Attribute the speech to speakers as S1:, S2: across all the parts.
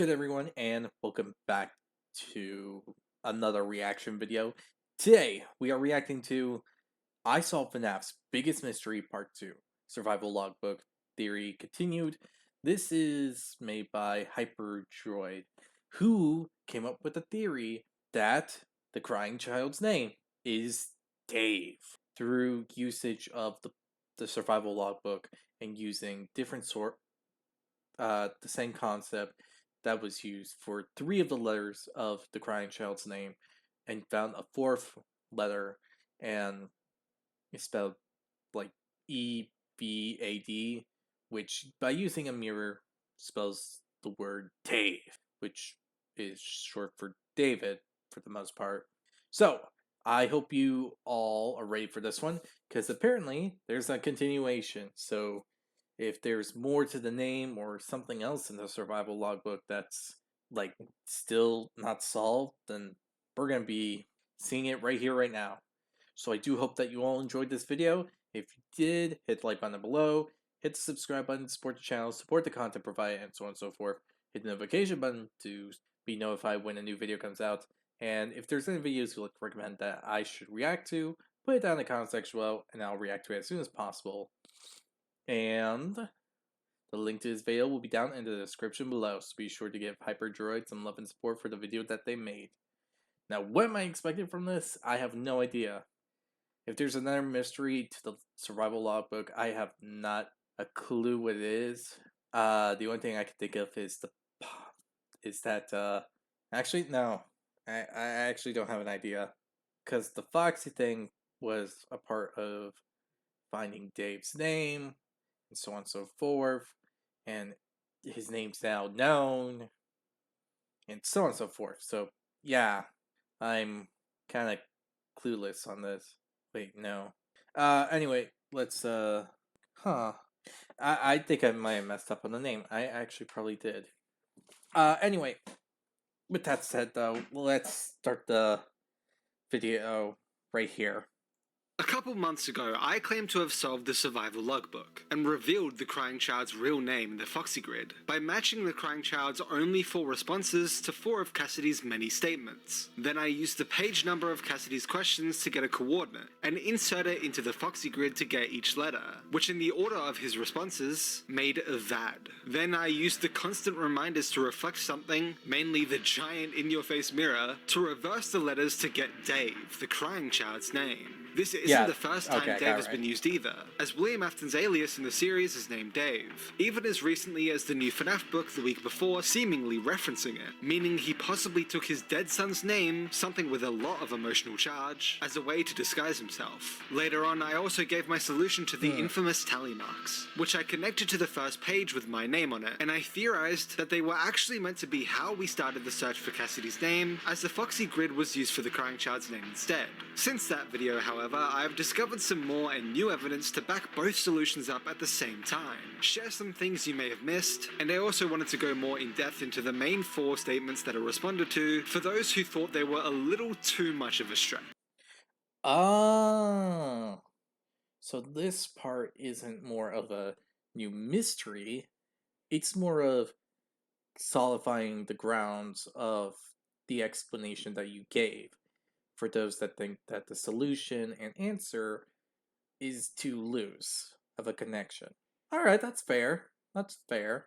S1: What's good, everyone, and welcome back to another reaction video. Today, we are reacting to I Solved FNAF's Biggest Mystery Part 2, Survival Logbook Theory Continued. This is made by Hyperdroid, who came up with the theory that the crying child's name is Dave through usage of the survival logbook and using different the same concept that was used for 3 of the letters of the crying child's name and found a 4th letter, and it's spelled like EBAD, which by using a mirror spells the word Dave, which is short for David for the most part. So I hope you all are ready for this one, because apparently there's a continuation. So if there's more to the name or something else in the survival logbook that's like still not solved, then we're gonna be seeing it right here, right now. So I do hope that you all enjoyed this video. If you did, hit the like button below, hit the subscribe button to support the channel, support the content provided, and so on and so forth. Hit the notification button to be notified when a new video comes out. And if there's any videos you'd like to recommend that I should react to, put it down in the comment section below, and I'll react to it as soon as possible. And the link to this video will be down in the description below, so be sure to give Hyperdroid some love and support for the video that they made. Now, what am I expecting from this? I have no idea. If there's another mystery to the survival logbook, I have not a clue what it is. The only thing I can think of is actually, no. I actually don't have an idea. Because the Foxy thing was a part of finding Dave's name, and so on and so forth, and his name's now known, and so on and so forth. So, yeah, I'm kind of clueless on this. Wait, no. Anyway, let's, I think I might have messed up on the name. I actually probably did. Anyway, with that said, though, let's start the video right here.
S2: A couple months ago, I claimed to have solved the survival logbook and revealed the crying child's real name in the Foxy grid by matching the crying child's only 4 responses to 4 of Cassidy's many statements. Then I used the page number of Cassidy's questions to get a coordinate and insert it into the Foxy grid to get each letter, which in the order of his responses made VAD. Then I used the constant reminders to reflect something, mainly the giant in-your-face mirror, to reverse the letters to get Dave, the crying child's name. This isn't the first time Dave has been used either, as William Afton's alias in the series is named Dave, even as recently as the new FNAF book the week before seemingly referencing it, meaning he possibly took his dead son's name, something with a lot of emotional charge, as a way to disguise himself. Later on, I also gave my solution to the infamous tally marks, which I connected to the first page with my name on it, and I theorized that they were actually meant to be how we started the search for Cassidy's name, as the Foxy grid was used for the crying child's name instead. Since that video, however, I have discovered some more and new evidence to back both solutions up at the same time, share some things you may have missed, and I also wanted to go more in depth into the main 4 statements that are responded to for those who thought they were a little too much of a stretch.
S1: Oh, so this part isn't more of a new mystery, it's more of solidifying the grounds of the explanation that you gave, for those that think that the solution and answer is too loose of a connection. Alright, that's fair. That's fair.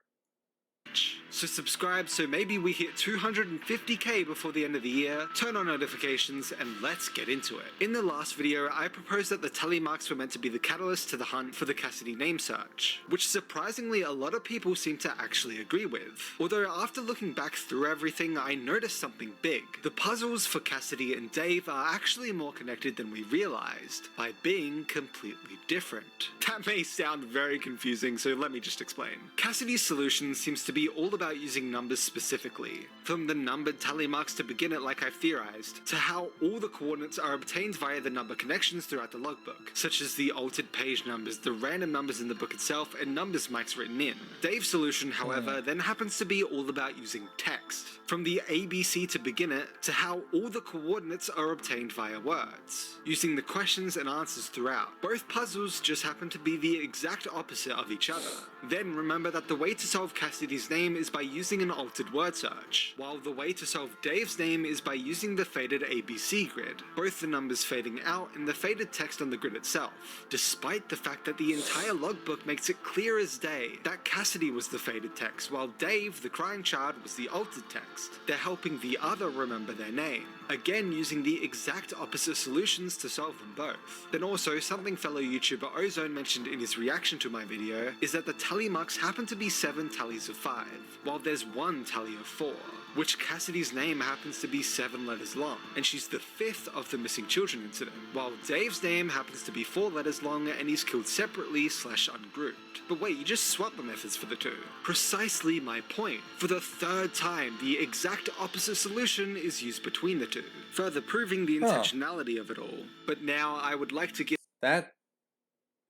S2: So subscribe so maybe we hit 250k before the end of the year, turn on notifications, and let's get into it. In the last video, I proposed that the tally marks were meant to be the catalyst to the hunt for the Cassidy name search, which surprisingly a lot of people seem to actually agree with. Although after looking back through everything, I noticed something big. The puzzles for Cassidy and Dave are actually more connected than we realized, by being completely different. That may sound very confusing, so let me just explain. Cassidy's solution seems to be all about using numbers specifically, from the numbered tally marks to begin it like I've theorized, to how all the coordinates are obtained via the number connections throughout the logbook, such as the altered page numbers, the random numbers in the book itself, and numbers Mike's written in. Dave's solution, however, then happens to be all about using text, from the ABC to begin it, to how all the coordinates are obtained via words, using the questions and answers throughout. Both puzzles just happen to be the exact opposite of each other. Then remember that the way to solve Cassidy's name is by using an altered word search, while the way to solve Dave's name is by using the faded ABC grid, both the numbers fading out and the faded text on the grid itself, despite the fact that the entire logbook makes it clear as day that Cassidy was the faded text, while Dave, the crying child, was the altered text. They're helping the other remember their name, again using the exact opposite solutions to solve them both. Then also, something fellow YouTuber Ozone mentioned in his reaction to my video is that the tally marks happen to be 7 tallies of 5, while there's 1 tally of 4, which Cassidy's name happens to be 7 letters long, and she's the 5th of the missing children incident, while Dave's name happens to be 4 letters long and he's killed separately / ungrouped. But wait, you just swapped the methods for the two. Precisely my point. For the 3rd time, the exact opposite solution is used between the two, further proving the intentionality of it all. But now I would like to give...
S1: That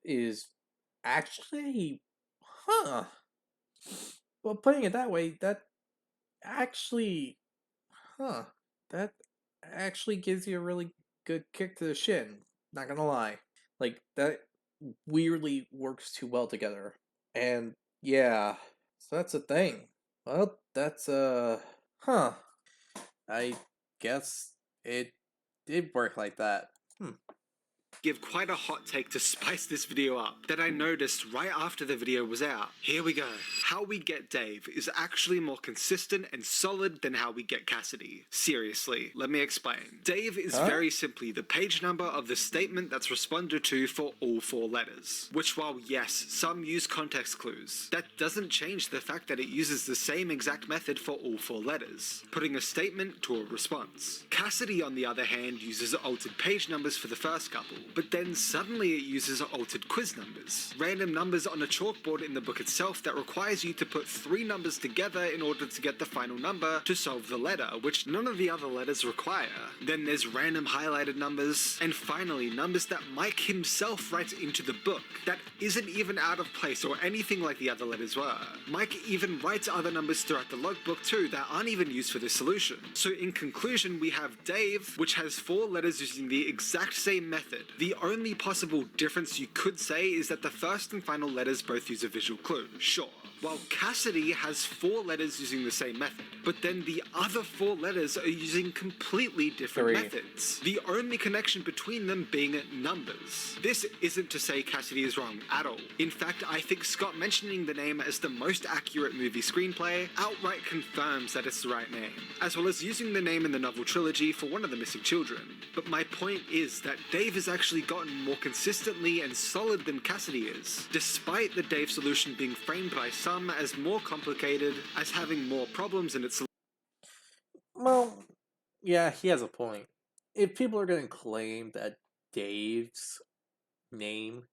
S1: is actually... Well, putting it that way, that actually... That actually gives you a really good kick to the shin. Not gonna lie. Like, that weirdly works too well together. And, yeah, so that's a thing. Well, that's, I guess it did work like that.
S2: Give quite a hot take to spice this video up that I noticed right after the video was out. Here we go. How we get Dave is actually more consistent and solid than how we get Cassidy. Seriously, let me explain. Dave is very simply the page number of the statement that's responded to for all 4 letters. Which, while yes, some use context clues, that doesn't change the fact that it uses the same exact method for all 4 letters, putting a statement to a response. Cassidy, on the other hand, uses altered page numbers for the first couple, but then suddenly it uses altered quiz numbers, random numbers on a chalkboard in the book itself that requires you to put 3 numbers together in order to get the final number to solve the letter, which none of the other letters require. Then there's random highlighted numbers, and finally numbers that Mike himself writes into the book that isn't even out of place or anything like the other letters were. Mike even writes other numbers throughout the logbook too that aren't even used for this solution. So in conclusion, we have Dave, which has 4 letters using the exact same method. The only possible difference you could say is that the first and final letters both use a visual clue, sure. While Cassidy has 4 letters using the same method, but then the other 4 letters are using completely different methods. The only connection between them being numbers. This isn't to say Cassidy is wrong at all. In fact, I think Scott mentioning the name as the most accurate movie screenplay outright confirms that it's the right name, as well as using the name in the novel trilogy for one of the missing children. But my point is that Dave has actually gotten more consistently and solid than Cassidy is, despite the Dave solution being framed by some as more complicated, as having more problems in its solution.
S1: Well, yeah, he has a point. If people are going to claim that Dave's name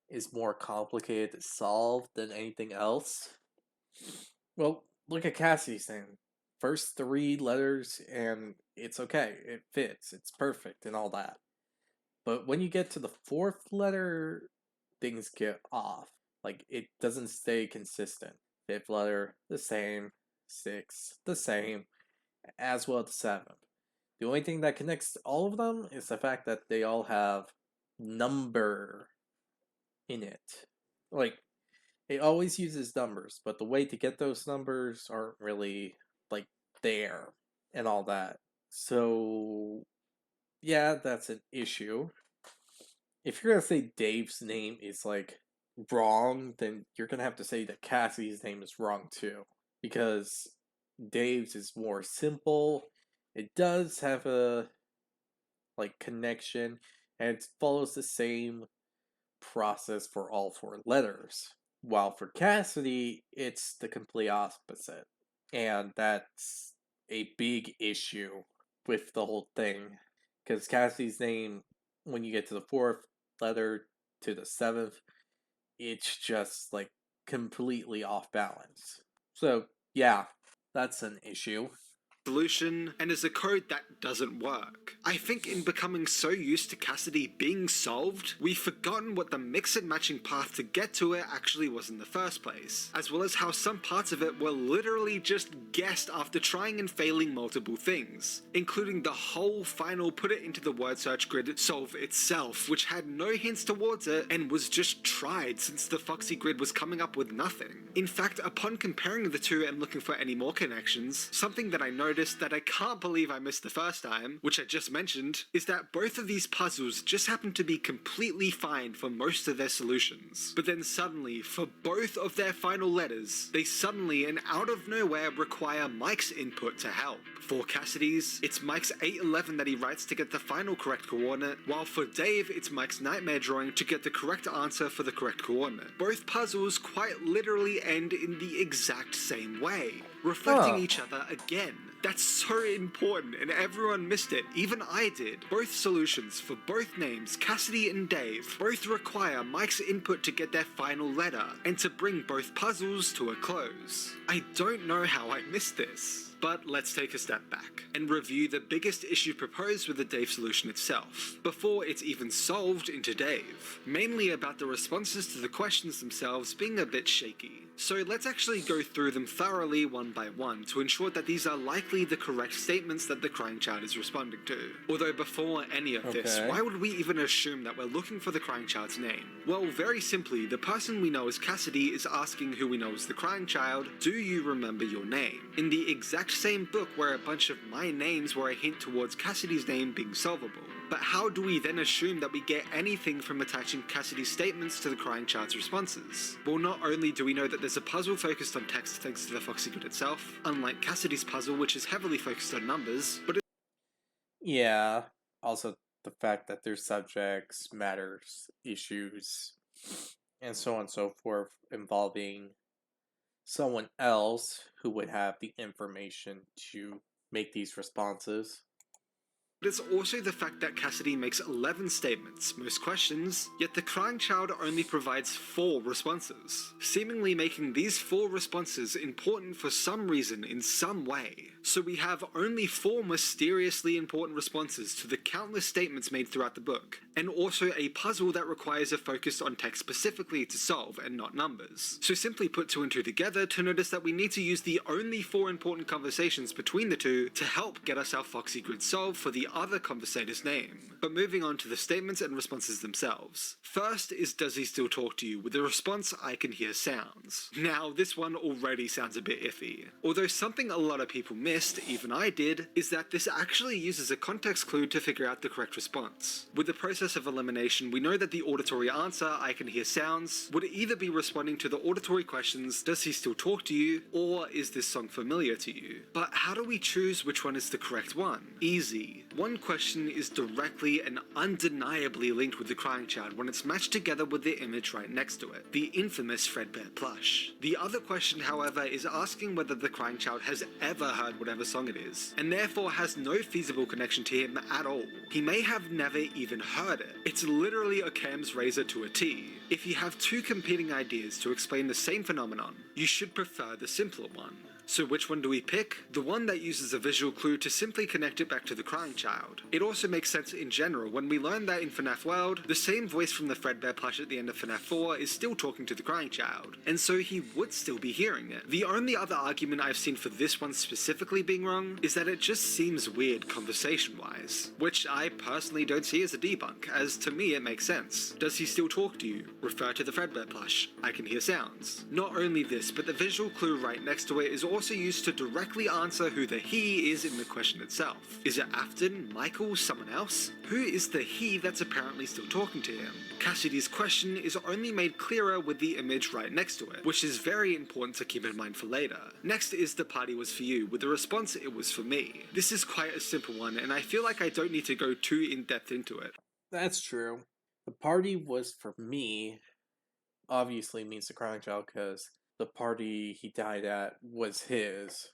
S1: is more complicated to solve than anything else, well, look at Cassie's name. First 3 letters, and it's okay. It fits. It's perfect and all that. But when you get to the 4th letter, things get off. Like, it doesn't stay consistent. 5th letter, the same. 6th, the same. As well as the 7th. The only thing that connects all of them is the fact that they all have number in it. Like, it always uses numbers, but the way to get those numbers aren't really, like, there and all that. So, yeah, that's an issue. If you're gonna say Dave's name is, like, wrong, then you're gonna have to say that Cassie's name is wrong too. Because Dave's is more simple. It does have a, like, connection, and it follows the same process for all 4 letters. While for Cassidy, it's the complete opposite. And that's a big issue with the whole thing. Because Cassidy's name, when you get to the 4th letter to the 7th, it's just, like, completely off balance. So, yeah, that's an issue.
S2: solution and is a code that doesn't work. I think in becoming so used to Cassidy being solved, we've forgotten what the mix and matching path to get to it actually was in the first place, as well as how some parts of it were literally just guessed after trying and failing multiple things, including the whole final put it into the word search grid solve itself, which had no hints towards it and was just tried since the Foxy grid was coming up with nothing. In fact, upon comparing the two and looking for any more connections, something that I noticed that I can't believe I missed the first time, which I just mentioned, is that both of these puzzles just happen to be completely fine for most of their solutions. But then suddenly, for both of their final letters, they suddenly and out of nowhere require Mike's input to help. For Cassidy's, it's Mike's 811 that he writes to get the final correct coordinate, while for Dave, it's Mike's nightmare drawing to get the correct answer for the correct coordinate. Both puzzles quite literally end in the exact same way, reflecting each other again. That's so important, and everyone missed it, even I did. Both solutions for both names, Cassidy and Dave, both require Mike's input to get their final letter, and to bring both puzzles to a close. I don't know how I missed this. But let's take a step back and review the biggest issue proposed with the Dave solution itself, before it's even solved into Dave, mainly about the responses to the questions themselves being a bit shaky. So let's actually go through them thoroughly one by one to ensure that these are likely the correct statements that the crying child is responding to. Although before any of this, why would we even assume that we're looking for the crying child's name? Well, very simply, the person we know as Cassidy is asking who we know as the crying child, do you remember your name? In the exact same book where a bunch of my names were a hint towards Cassidy's name being solvable. But how do we then assume that we get anything from attaching Cassidy's statements to the crying child's responses? Well, not only do we know that there's a puzzle focused on text thanks to the Foxy grid itself, unlike Cassidy's puzzle which is heavily focused on numbers, but
S1: Yeah, also the fact that there's subjects, matters, issues, and so on and so forth involving someone else who would have the information to make these responses.
S2: it's also the fact that Cassidy makes 11 statements, most questions, yet the crying child only provides 4 responses, seemingly making these 4 responses important for some reason in some way. So we have only 4 mysteriously important responses to the countless statements made throughout the book, and also a puzzle that requires a focus on text specifically to solve and not numbers. So simply put 2 and 2 together to notice that we need to use the only 4 important conversations between the two to help get us our Foxy grid solved for the other conversator's name. But moving on to the statements and responses themselves. First is does he still talk to you, with the response I can hear sounds. Now this one already sounds a bit iffy. Although something a lot of people missed, even I did, is that this actually uses a context clue to figure out the correct response. With the process of elimination, we know that the auditory answer I can hear sounds would either be responding to the auditory questions does he still talk to you, or is this song familiar to you? But how do we choose which one is the correct one? Easy. One question is directly and undeniably linked with the crying child when it's matched together with the image right next to it, the infamous Fredbear plush. The other question, however, is asking whether the crying child has ever heard whatever song it is, and therefore has no feasible connection to him at all. He may have never even heard it. It's literally Occam's razor to a T. If you have 2 competing ideas to explain the same phenomenon, you should prefer the simpler one. So which one do we pick? The one that uses a visual clue to simply connect it back to the crying child. It also makes sense in general when we learn that in FNAF World, the same voice from the Fredbear plush at the end of FNAF 4 is still talking to the crying child, and so he would still be hearing it. The only other argument I've seen for this one specifically being wrong is that it just seems weird conversation-wise, which I personally don't see as a debunk, as to me it makes sense. Does he still talk to you? Refer to the Fredbear plush. I can hear sounds. Not only this, but the visual clue right next to it is also used to directly answer who the he is in the question itself. Is it Afton, Michael, someone else? Who is the he that's apparently still talking to him? Cassidy's question is only made clearer with the image right next to it, which is very important to keep in mind for later. Next is the party was for you, with the response it was for me. This is quite a simple one, and I feel like I don't need to go too in-depth into it.
S1: That's true. The party was for me, obviously means the crying child because the party he died at was his.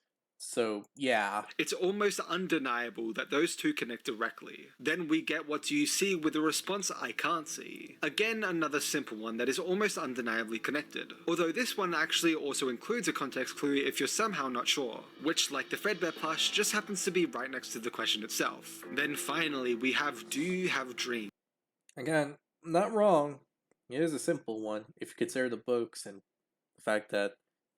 S1: So, yeah.
S2: It's almost undeniable that those two connect directly. Then we get what do you see with the response I can't see. Again, another simple one that is almost undeniably connected. Although this one actually also includes a context clue if you're somehow not sure, which, like the Fredbear plush, just happens to be right next to the question itself. Then finally, we have do you have dreams?
S1: Again, not wrong. It is a simple one if you consider the books and the fact that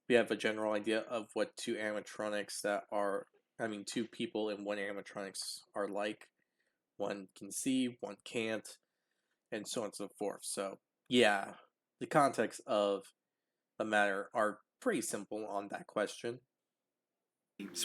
S1: we have a general idea of what two animatronics that are, I mean, two people in one animatronics are like. One can see, one can't, and so on and so forth. So, yeah, the context of the matter are pretty simple on that question.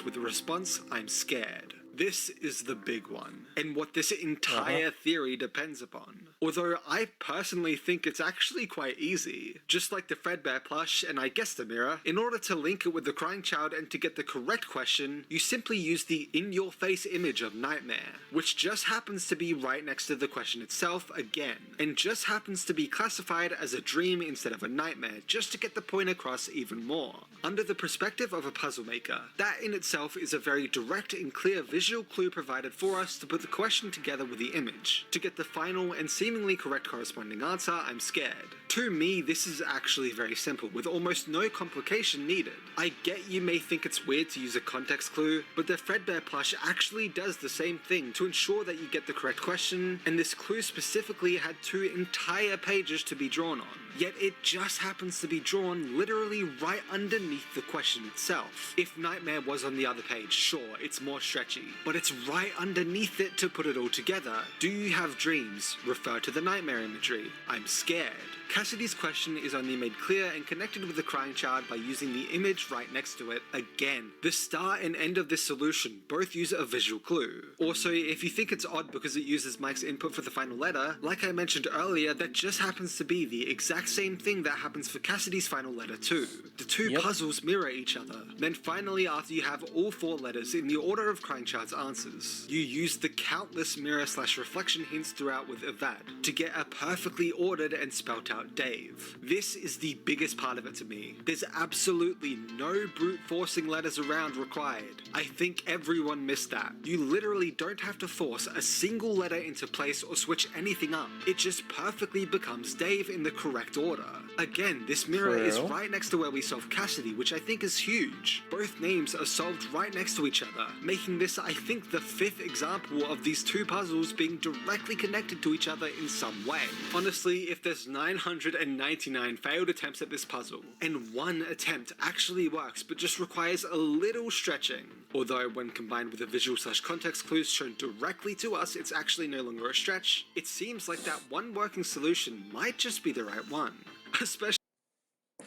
S2: With the response, I'm scared. This is the big one, and what this
S1: Uh huh.
S2: entire theory depends upon. Although I personally think it's actually quite easy. Just like the Fredbear plush, and I guess the mirror, in order to link it with the crying child and to get the correct question, you simply use the in-your-face image of Nightmare, which just happens to be right next to the question itself again, and just happens to be classified as a dream instead of a nightmare, just to get the point across even more. Under the perspective of a puzzle maker, that in itself is a very direct and clear visual clue provided for us to put the question together with the image, to get the final and seemingly correct corresponding answer, I'm scared. To me, this is actually very simple, with almost no complication needed. I get you may think it's weird to use a context clue, but the Fredbear plush actually does the same thing to ensure that you get the correct question, and this clue specifically had 2 entire pages to be drawn on. Yet it just happens to be drawn literally right underneath the question itself. If Nightmare was on the other page, sure, it's more stretchy, but it's right underneath it to put it all together. Do you have dreams? Refer to the nightmare imagery. I'm scared. Cassidy's question is only made clear and connected with the crying child by using the image right next to it again. The start and end of this solution both use a visual clue. Also, if you think it's odd because it uses Mike's input for the final letter, like I mentioned earlier, that just happens to be the exact same thing that happens for Cassidy's final letter too. The two
S1: Yep.
S2: puzzles mirror each other. Then finally, after you have all 4 letters in the order of crying child's answers, you use the countless mirror/reflection hints throughout with Evad to get a perfectly ordered and spelt out Dave. This is the biggest part of it to me. There's absolutely no brute forcing letters around required. I think everyone missed that. You literally don't have to force a single letter into place or switch anything up. It just perfectly becomes Dave in the correct order. Again, this mirror is
S1: True.
S2: right next to where we solve Cassidy, which I think is huge. Both names are solved right next to each other, making this, I think, the 5th example of these 2 puzzles being directly connected to each other in some way. Honestly, if there's 999 failed attempts at this puzzle, and 1 attempt actually works but just requires a little stretching, although when combined with the visual/context clues shown directly to us, it's actually no longer a stretch, it seems like that one working solution might just be the right one. Especially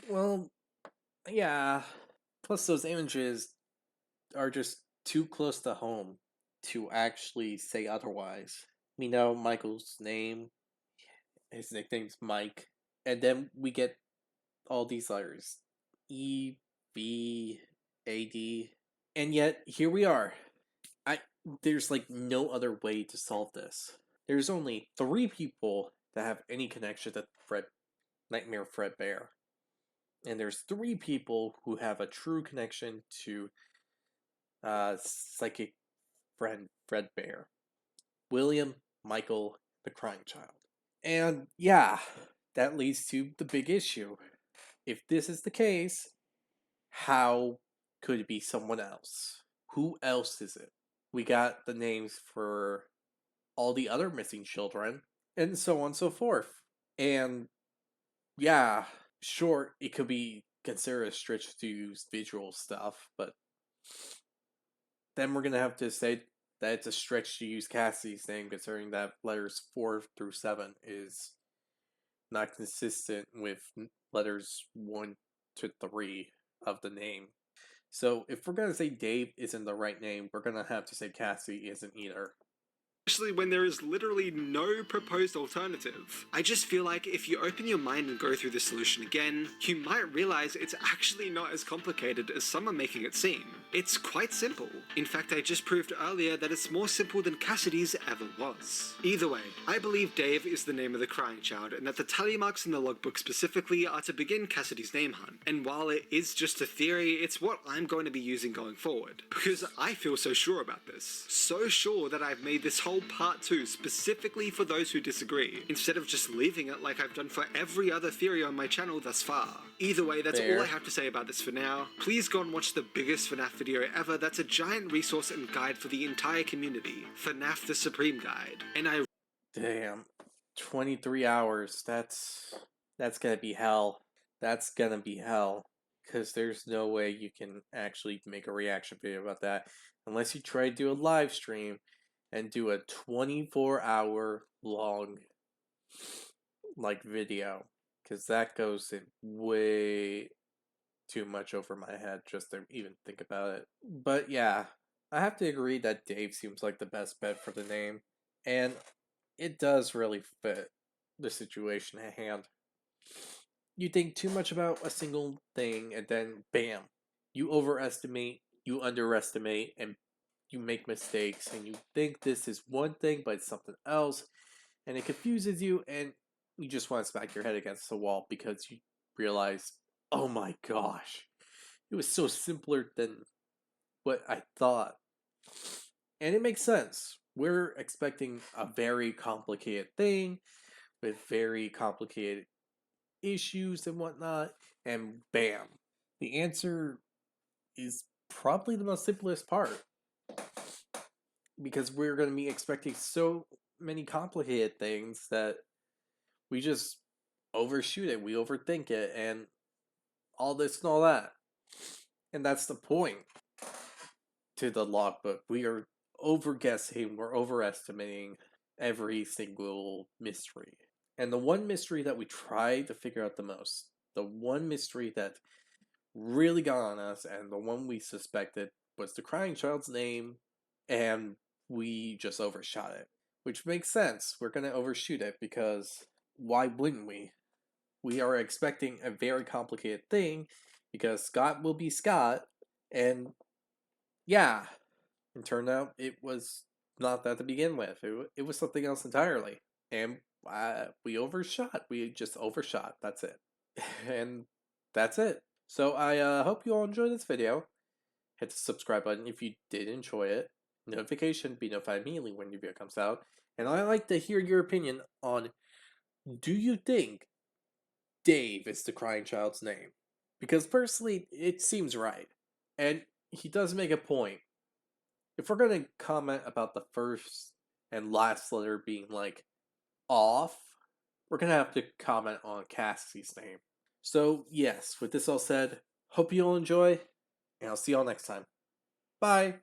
S1: Well, yeah. Plus, those images are just too close to home to actually say otherwise. We know Michael's name, his nickname's Mike, and then we get all these letters E, B, A, D, and yet here we are. I There's like no other way to solve this. There's only 3 people that have any connection to Nightmare Fredbear, and there's 3 people who have a true connection to psychic friend Fredbear: William, Michael, the crying child. And yeah, that leads to the big issue. If this is the case, how could it be someone else? Who else is it? We got the names for all the other missing children, and so on and so forth. And yeah, sure, it could be considered a stretch to use visual stuff, but then we're gonna have to say that it's a stretch to use Cassie's name, considering that letters 4 through 7 is not consistent with letters 1 to 3 of the name. So if we're gonna say Dave isn't the right name, we're gonna have to say Cassie isn't either.
S2: especially when there is literally no proposed alternative. I just feel like if you open your mind and go through the solution again, you might realize it's actually not as complicated as some are making it seem. It's quite simple. In fact, I just proved earlier that it's more simple than Cassidy's ever was. Either way, I believe Dave is the name of the crying child, and that the tally marks in the logbook specifically are to begin Cassidy's name hunt. And while it is just a theory, it's what I'm going to be using going forward. Because I feel so sure about this. So sure that I've made this whole part 2 specifically for those who disagree, instead of just leaving it like I've done for every other theory on my channel thus far. Either way, that's all I have to say about this for now. Please go and watch the biggest FNAF video ever that's a giant resource and guide for the entire community, FNAF the Supreme Guide. And I...
S1: Damn. 23 hours. That's gonna be hell. That's gonna be hell. Because there's no way you can actually make a reaction video about that unless you try to do a live stream and do a 24-hour long like video, because that goes in way too much over my head just to even think about it. But yeah, I have to agree that Dave seems like the best bet for the name, and it does really fit the situation at hand. You think too much about a single thing, and then bam, you overestimate, you underestimate, and you make mistakes, and you think this is one thing, but it's something else, and it confuses you, and you just want to smack your head against the wall because you realize, oh my gosh, it was so simpler than what I thought. And it makes sense. We're expecting a very complicated thing with very complicated issues and whatnot, and bam, the answer is probably the most simplest part, because we're going to be expecting so many complicated things that we just overshoot it, we overthink it, and all this and all that. And that's the point to the logbook. We are overguessing, we're overestimating every single mystery. And the one mystery that we try to figure out the most, the one mystery that really got on us, and the one we suspected, was the crying child's name, and we just overshot it. Which makes sense. We're going to overshoot it because why wouldn't we? We are expecting a very complicated thing because Scott will be Scott, and yeah, it turned out it was not that to begin with. It was something else entirely. And we overshot. We just overshot. That's it. And that's it. So I hope you all enjoyed this video. Hit the subscribe button if you did enjoy it. Notification, be notified immediately when your video comes out. And I like to hear your opinion on, do you think Dave is the crying child's name? Because personally, it seems right. And he does make a point. If we're going to comment about the first and last letter being like off, we're going to have to comment on Cassie's name. So yes, with this all said, hope you all enjoy, and I'll see y'all next time. Bye!